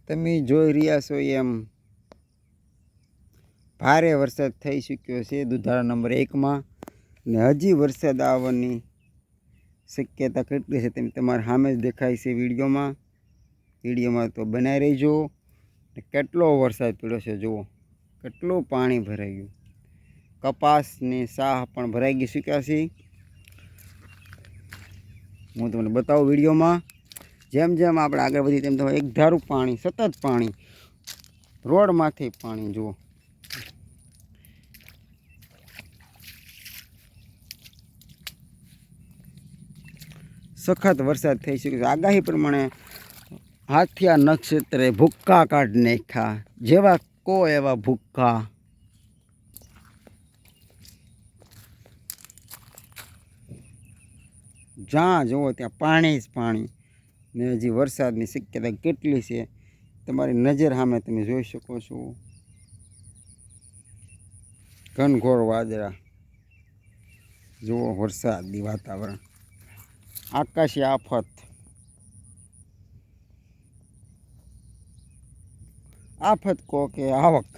તમે જોઈ રહ્યા છો એમ ભારે વરસાદ થઈ ચૂક્યો છે દુધાળા નંબર 1માં ને હજી વરસાદ આવવાની શક્યતા કેટલી છે તેમ તમારા સામે જ દેખાય છે વિડીયોમાં તો બનાવી રહેજો. કેટલો વરસાદ પડ્યો છે જુઓ, કેટલું પાણી ભરાઈ ગયું. કપાસની સાહ પણ ભરાઈ ગઈ ચૂક્યા છે. હું તમને બતાવું વિડીયોમાં. જેમ જેમ આપણે આગળ વધી તેમ એક ધારું પાણી, સતત પાણી, રોડમાંથી પાણી જુઓ. સખત વરસાદ થઈ શકે છે. આગાહી પ્રમાણે હાથિયા નક્ષત્રે ભૂક્કા કાઢી નાખ્યા, જેવા કો એવા ભૂક્કા. જ્યાં જુઓ ત્યાં પાણી જ પાણી ને હજી વરસાદની શક્યતા કેટલી છે તમારી નજર સામે તમે જોઈ શકો છો. ઘનઘોર વાદળા, જુઓ વરસાદી વાતાવરણ, આકાશી આફત. આફત કહો કે આવક.